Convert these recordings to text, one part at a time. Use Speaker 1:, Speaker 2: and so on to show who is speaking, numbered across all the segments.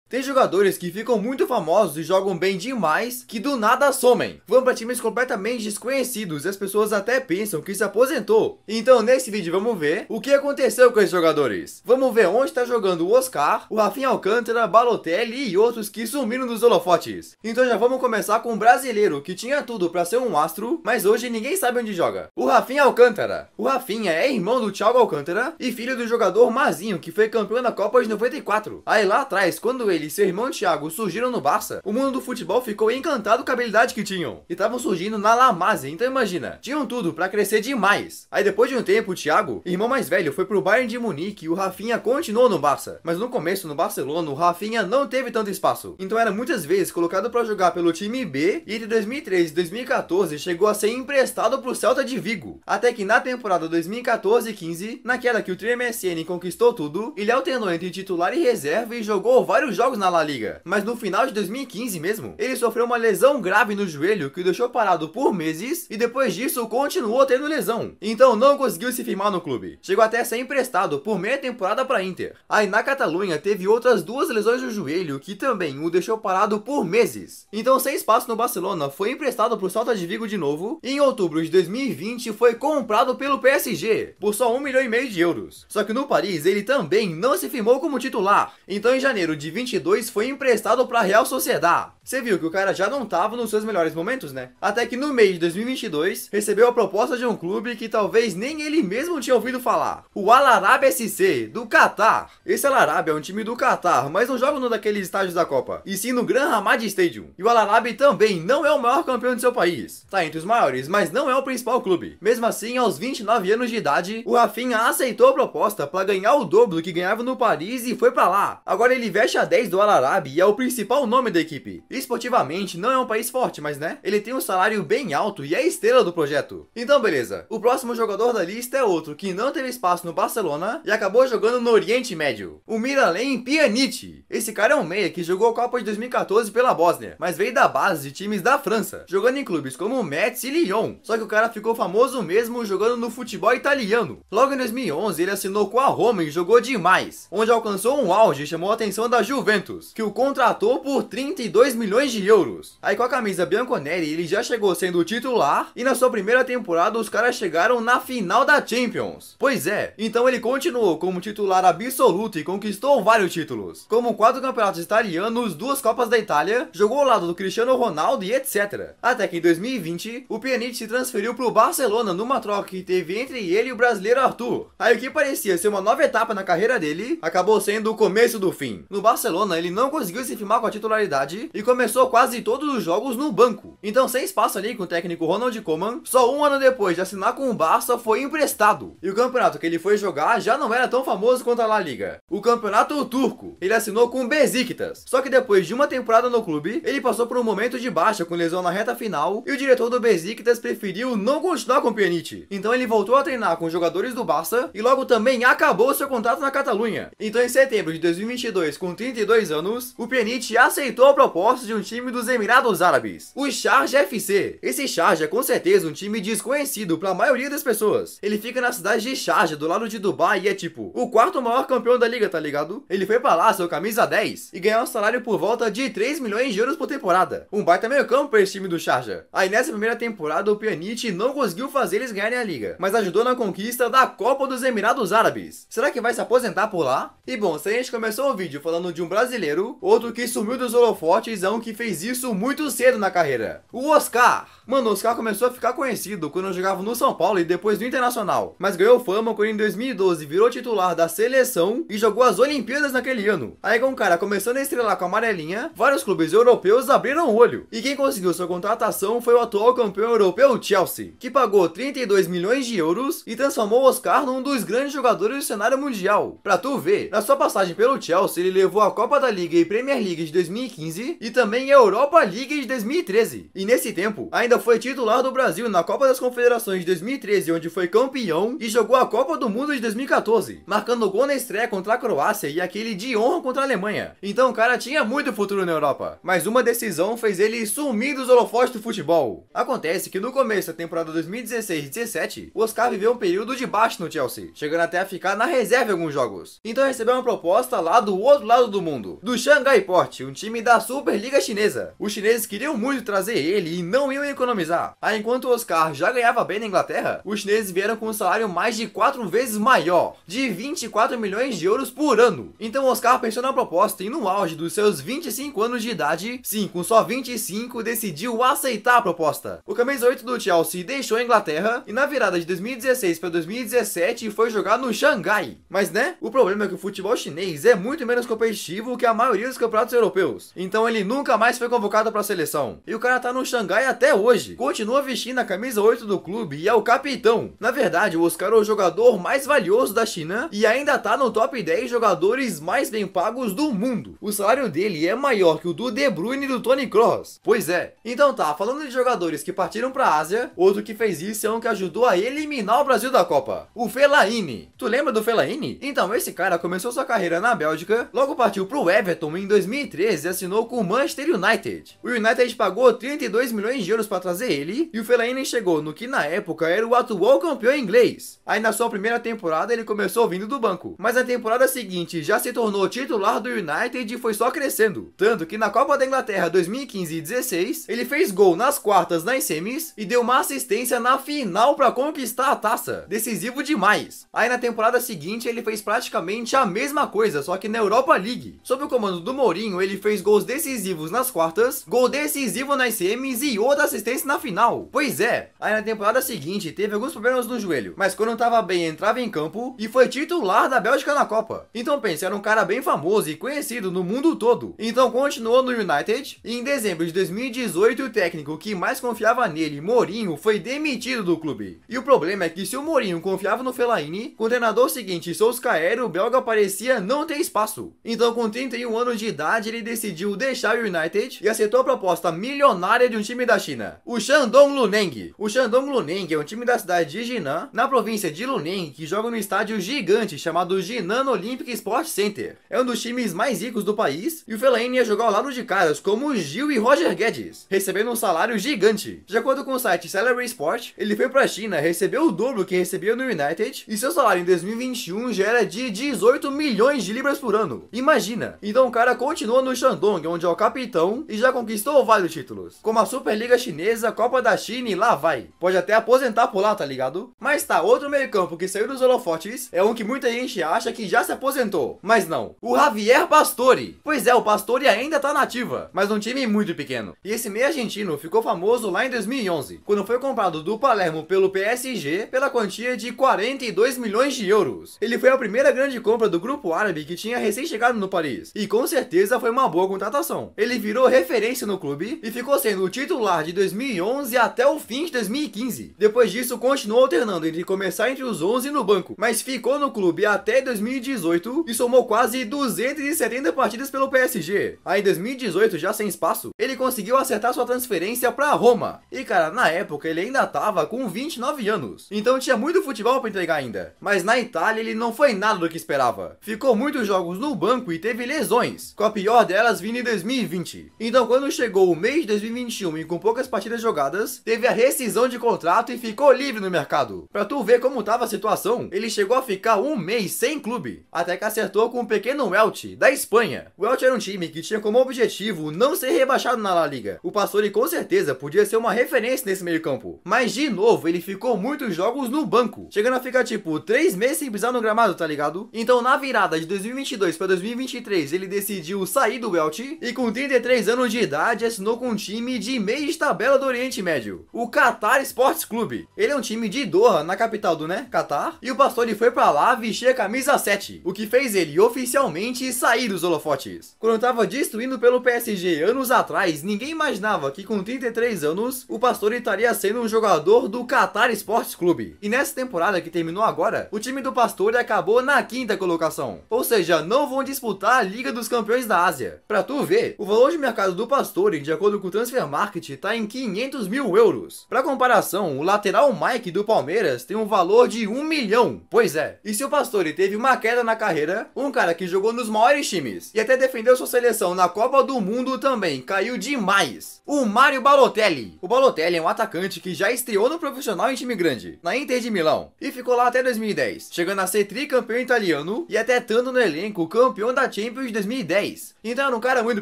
Speaker 1: Tem jogadores que ficam muito famosos e jogam bem demais, que do nada somem. Vão para times completamente desconhecidos e as pessoas até pensam que se aposentou. Então nesse vídeo vamos ver o que aconteceu com esses jogadores. Vamos ver onde está jogando o Oscar, o Rafinha Alcântara, Balotelli e outros que sumiram dos holofotes. Então já vamos começar com um brasileiro que tinha tudo para ser um astro, mas hoje ninguém sabe onde joga. O Rafinha Alcântara. O Rafinha é irmão do Thiago Alcântara e filho do jogador Mazinho, que foi campeão da Copa de 94. Aí lá atrás, quando ele e seu irmão Thiago surgiram no Barça, o mundo do futebol ficou encantado com a habilidade que tinham. E estavam surgindo na La Masia, então imagina, tinham tudo para crescer demais. Aí depois de um tempo, o Thiago, irmão mais velho, foi pro Bayern de Munique e o Rafinha continuou no Barça. Mas no começo, no Barcelona, o Rafinha não teve tanto espaço. Então era muitas vezes colocado para jogar pelo time B e entre 2013 e 2014 chegou a ser emprestado pro Celta de Vigo. Até que na temporada 2014-15, naquela que o Tri MSN conquistou tudo, ele alternou entre titular e reserva e jogou vários jogos na La Liga. Mas no final de 2015 mesmo, ele sofreu uma lesão grave no joelho que o deixou parado por meses e depois disso continuou tendo lesão. Então não conseguiu se firmar no clube. Chegou até a ser emprestado por meia temporada para Inter. Aí na Catalunha teve outras duas lesões no joelho que também o deixou parado por meses. Então sem espaço no Barcelona, foi emprestado pro Celta de Vigo de novo e em outubro de 2020 foi comprado pelo PSG por só 1,5 milhão de euros. Só que no Paris ele também não se firmou como titular. Então em janeiro de 22 foi emprestado para Real Sociedad. Você viu que o cara já não estava nos seus melhores momentos, né? Até que no mês de 2022 recebeu a proposta de um clube que talvez nem ele mesmo tinha ouvido falar. O Al Arabi SC, do Catar. Esse Al Arabi é um time do Catar, mas não joga no daqueles estádios da Copa, e sim no Gran Hamad Stadium. E o Al Arabi também não é o maior campeão de seu país. Tá entre os maiores, mas não é o principal clube. Mesmo assim, aos 29 anos de idade, o Rafinha aceitou a proposta para ganhar o dobro do que ganhava no Paris e foi para lá. Agora ele veste a 10 do Al Arabi e é o principal nome da equipe. Esportivamente não é um país forte, mas né, ele tem um salário bem alto e é a estrela do projeto. Então beleza, o próximo jogador da lista é outro que não teve espaço no Barcelona e acabou jogando no Oriente Médio, o Miralem Pjanic. Esse cara é um meia que jogou a Copa de 2014 pela Bósnia, mas veio da base de times da França, jogando em clubes como Metz e Lyon. Só que o cara ficou famoso mesmo jogando no futebol italiano. Logo em 2011 ele assinou com a Roma e jogou demais, onde alcançou um auge e chamou a atenção da Juventus, que o contratou por 32 milhões de euros. Aí com a camisa bianconeri ele já chegou sendo titular e na sua primeira temporada os caras chegaram na final da Champions. Pois é, então ele continuou como titular absoluto e conquistou vários títulos, como 4 campeonatos italianos, 2 Copas da Itália, jogou ao lado do Cristiano Ronaldo e etc. Até que em 2020 o Pjanic se transferiu pro Barcelona numa troca que teve entre ele e o brasileiro Arthur. Aí o que parecia ser uma nova etapa na carreira dele acabou sendo o começo do fim. No Barcelona ele não conseguiu se firmar com a titularidade e começou quase todos os jogos no banco. Então sem espaço ali com o técnico Ronald Koeman, só um ano depois de assinar com o Barça foi emprestado. E o campeonato que ele foi jogar já não era tão famoso quanto a La Liga, o campeonato turco. Ele assinou com o Besiktas. Só que depois de uma temporada no clube, ele passou por um momento de baixa com lesão na reta final e o diretor do Besiktas preferiu não continuar com o Pjanic. Então ele voltou a treinar com os jogadores do Barça e logo também acabou seu contrato na Catalunha. Então em setembro de 2022, com 32 anos, o Pjanic aceitou a proposta de um time dos Emirados Árabes, o Sharjah FC. Esse Sharjah é com certeza um time desconhecido para a maioria das pessoas. Ele fica na cidade de Sharjah, do lado de Dubai, e é tipo o quarto maior campeão da liga, tá ligado? Ele foi pra lá, seu camisa 10, e ganhou um salário por volta de 3 milhões de euros por temporada. Um baita meio campo para esse time do Sharjah. Aí nessa primeira temporada o Pjanic não conseguiu fazer eles ganharem a liga, mas ajudou na conquista da Copa dos Emirados Árabes. Será que vai se aposentar por lá? E bom, se a gente começou o vídeo falando de um brasileiro, outro que sumiu dos holofotes é um que fez isso muito cedo na carreira, o Oscar. Mano, o Oscar começou a ficar conhecido quando jogava no São Paulo e depois no Internacional, mas ganhou fama quando em 2012 virou titular da seleção e jogou as Olimpíadas naquele ano. Aí com o cara começando a estrelar com a amarelinha, vários clubes europeus abriram o olho. E quem conseguiu sua contratação foi o atual campeão europeu Chelsea, que pagou 32 milhões de euros e transformou o Oscar num dos grandes jogadores do cenário mundial. Pra tu ver, na sua passagem pelo Chelsea ele levou a Copa da Liga e Premier League de 2015 e também a Europa League de 2013. E nesse tempo, ainda foi titular do Brasil na Copa das Confederações de 2013, onde foi campeão, e jogou a Copa do Mundo de 2014, marcando gol na estreia contra a Croácia e aquele de honra contra a Alemanha. Então o cara tinha muito futuro na Europa, mas uma decisão fez ele sumir dos holofotes do futebol. Acontece que no começo da temporada 2016-17, o Oscar viveu um período de baixo no Chelsea, chegando até a ficar na reserva em alguns jogos. Então recebeu uma proposta lá do outro lado do mundo, mundo, do Xangai Port, um time da Superliga Chinesa. Os chineses queriam muito trazer ele e não iam economizar. Aí enquanto o Oscar já ganhava bem na Inglaterra, os chineses vieram com um salário mais de 4 vezes maior, de 24 milhões de euros por ano. Então o Oscar pensou na proposta e no auge dos seus 25 anos de idade, sim, com só 25, decidiu aceitar a proposta. O camisa 8 do Chelsea deixou a Inglaterra e na virada de 2016 para 2017 foi jogar no Xangai. Mas né, o problema é que o futebol chinês é muito menos competitivo que a maioria dos campeonatos europeus. Então ele nunca mais foi convocado para a seleção. E o cara tá no Xangai até hoje. Continua vestindo a camisa 8 do clube e é o capitão. Na verdade, o Oscar é o jogador mais valioso da China e ainda tá no top 10 jogadores mais bem pagos do mundo. O salário dele é maior que o do De Bruyne e do Toni Kroos. Pois é. Então tá, falando de jogadores que partiram pra Ásia, outro que fez isso é um que ajudou a eliminar o Brasil da Copa. O Fellaini. Tu lembra do Fellaini? Então, esse cara começou sua carreira na Bélgica, logo partiu pro Everton em 2013 e assinou com o Manchester United. O United pagou 32 milhões de euros para trazer ele e o Fellaini chegou no que na época era o atual campeão inglês. Aí na sua primeira temporada ele começou vindo do banco, mas na temporada seguinte já se tornou titular do United e foi só crescendo. Tanto que na Copa da Inglaterra 2015 e 16 ele fez gol nas quartas, nas semis e deu uma assistência na final para conquistar a taça. Decisivo demais. Aí na temporada seguinte ele fez praticamente a mesma coisa, só que na Europa League. Sob o comando do Mourinho ele fez gols decisivos nas quartas, gol decisivo nas semis e outra assistência na final. Pois é. Aí na temporada seguinte teve alguns problemas no joelho, mas quando tava bem entrava em campo e foi titular da Bélgica na Copa. Então pensa, era um cara bem famoso e conhecido no mundo todo. Então continuou no United e em dezembro de 2018 o técnico que mais confiava nele, Mourinho, foi demitido do clube. E o problema é que se o Mourinho confiava no Fellaini, com o treinador seguinte, Solskjaer, o belga parecia não ter espaço. Então com 31 anos de idade ele decidiu deixar o United e aceitou a proposta milionária de um time da China, o Shandong Luneng. O Shandong Luneng é um time da cidade de Jinan, na província de Luneng, que joga no estádio gigante chamado Jinan Olympic Sport Center. É um dos times mais ricos do país e o Fellaini ia jogar ao lado de caras como Gil e Roger Guedes, recebendo um salário gigante. De acordo com o site Salary Sport, ele foi pra China, recebeu o dobro que recebia no United e seu salário em 2021 já era de 18 milhões de libras por ano. Imagina! Então o cara continua no Shandong, onde é o capitão e já conquistou vários títulos, como a Superliga Chinesa, Copa da China e lá vai. Pode até aposentar por lá, tá ligado? Mas tá, outro meio campo que saiu dos holofotes é um que muita gente acha que já se aposentou, mas não. O Javier Pastore. Pois é, o Pastore ainda tá na ativa, mas num time muito pequeno. E esse meio argentino ficou famoso lá em 2011, quando foi comprado do Palermo pelo PSG pela quantia de 42 milhões de euros. Ele foi a primeira grande compra do grupo árabe que tinha recém-chegado no Paris, e com certeza foi uma boa contratação. Ele virou referência no clube e ficou sendo o titular de 2011 até o fim de 2015. Depois disso, continuou alternando entre começar entre os 11 no banco, mas ficou no clube até 2018 e somou quase 270 partidas pelo PSG. Aí em 2018, já sem espaço, ele conseguiu acertar sua transferência para Roma. E cara, na época ele ainda tava com 29 anos, então tinha muito futebol para entregar ainda. Mas na Itália ele não foi nada do que esperava. Ficou muitos jogos no banco e teve lesões, com a pior delas vindo em 2020. Então quando chegou o mês de 2021 e com poucas partidas jogadas, teve a rescisão de contrato e ficou livre no mercado. Pra tu ver como tava a situação, ele chegou a ficar um mês sem clube, até que acertou com o pequeno Elche, da Espanha. O Elche era um time que tinha como objetivo não ser rebaixado na La Liga. O Pastore com certeza podia ser uma referência nesse meio campo, mas de novo ele ficou muitos jogos no banco, chegando a ficar tipo 3 meses sem pisar no gramado, tá ligado? Então na virada de 2022 para 2023 ele decidiu sair do Elche e com 33 anos de idade assinou com um time de meio de tabela do Oriente Médio, o Qatar Sports Clube. Ele é um time de Doha, na capital do Qatar, e o Pastore foi pra lá vestir a camisa 7, o que fez ele oficialmente sair dos holofotes. Quando tava destruindo pelo PSG anos atrás, ninguém imaginava que com 33 anos o Pastore estaria sendo um jogador do Qatar Sports Clube. E nessa temporada que terminou agora, o time do Pastore acabou na 5ª colocação, ou seja, não vão disputar a Liga dos Campeões da Ásia. Pra tu ver, o valor de mercado do Pastore, de acordo com o Transfer Market, tá em 500 mil euros. Pra comparação, o lateral Mike do Palmeiras tem um valor de 1 milhão. Pois é, e se o Pastore teve uma queda na carreira, um cara que jogou nos maiores times e até defendeu sua seleção na Copa do Mundo também caiu demais. O Mario Balotelli. O Balotelli é um atacante que já estreou no profissional em time grande, na Inter de Milão, e ficou lá até 2010, chegando a ser tricampeão italiano e até estando no elenco campeão da Champions Champions de 2010. Então era um cara muito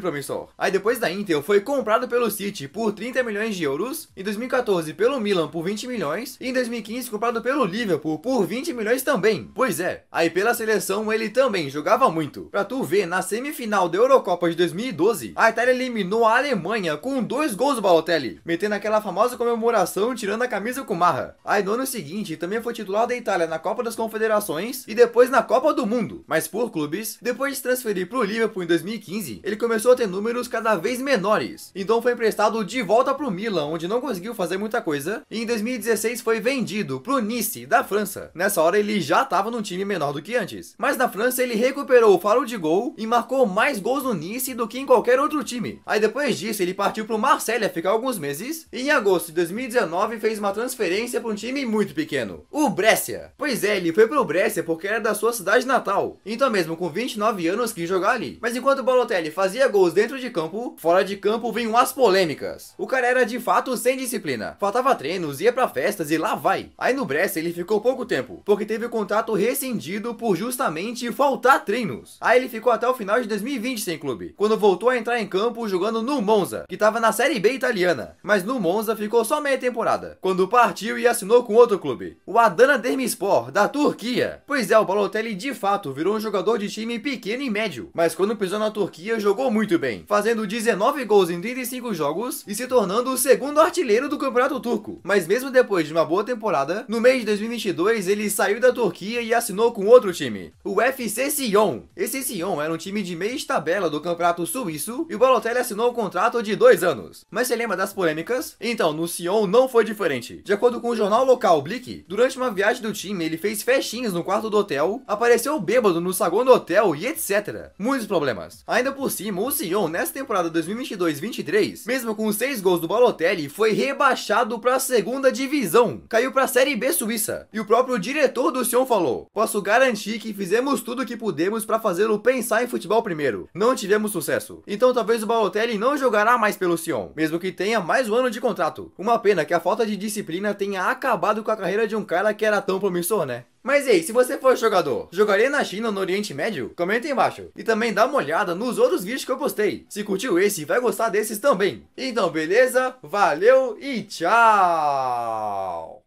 Speaker 1: promissor. Aí depois da Inter foi comprado pelo City por 30 milhões de euros, em 2014 pelo Milan por 20 milhões e em 2015 comprado pelo Liverpool por 20 milhões também. Pois é, aí pela seleção ele também jogava muito. Pra tu ver, na semifinal da Eurocopa de 2012, a Itália eliminou a Alemanha com 2 gols do Balotelli, metendo aquela famosa comemoração tirando a camisa com marra. Aí no ano seguinte também foi titular da Itália na Copa das Confederações e depois na Copa do Mundo, mas por clubes. Depois de se transferir pro Liverpool em 2015, ele começou a ter números cada vez menores, então foi emprestado de volta pro Milan, onde não conseguiu fazer muita coisa, e em 2016 foi vendido pro Nice, da França. Nessa hora ele já estava num time menor do que antes, mas na França ele recuperou o faro de gol e marcou mais gols no Nice do que em qualquer outro time. Aí depois disso ele partiu pro Marselha ficar alguns meses, e em agosto de 2019 fez uma transferência para um time muito pequeno, o Brescia. Pois é, ele foi pro Brescia porque era da sua cidade natal, então mesmo com 29 anos quis jogar ali. Mas enquanto o Balotelli fazia gols dentro de campo, fora de campo vinham as polêmicas. O cara era de fato sem disciplina, faltava treinos, ia pra festas e lá vai. Aí no Brescia ele ficou pouco tempo, porque teve o contrato rescindido por justamente faltar treinos. Aí ele ficou até o final de 2020 sem clube, quando voltou a entrar em campo jogando no Monza, que tava na Série B italiana. Mas no Monza ficou só meia temporada, quando partiu e assinou com outro clube, o Adana Demirspor, da Turquia. Pois é, o Balotelli de fato virou um jogador de time pequeno e médio, mas quando pisou na Turquia jogou muito bem, fazendo 19 gols em 35 jogos e se tornando o segundo artilheiro do campeonato turco. Mas mesmo depois de uma boa temporada, no mês de 2022 ele saiu da Turquia e assinou com outro time, o FC Sion. Esse Sion era um time de meia tabela do campeonato suíço e o Balotelli assinou um contrato de 2 anos. Mas você lembra das polêmicas? Então, no Sion não foi diferente. De acordo com o jornal local Blick, durante uma viagem do time ele fez festinhas no quarto do hotel, apareceu bêbado no saguão do hotel e etc. Muitos problemas. Ainda por cima, o Sion nessa temporada 2022-23, mesmo com 6 gols do Balotelli, foi rebaixado para a segunda divisão. Caiu para a Série B suíça. E o próprio diretor do Sion falou: "Posso garantir que fizemos tudo o que pudemos para fazê-lo pensar em futebol primeiro. Não tivemos sucesso. Então talvez o Balotelli não jogará mais pelo Sion, mesmo que tenha mais um ano de contrato. Uma pena que a falta de disciplina tenha acabado com a carreira de um cara que era tão promissor, né?" Mas ei, se você for jogador, jogaria na China ou no Oriente Médio? Comenta aí embaixo. E também dá uma olhada nos outros vídeos que eu postei. Se curtiu esse, vai gostar desses também. Então beleza? Valeu e tchau!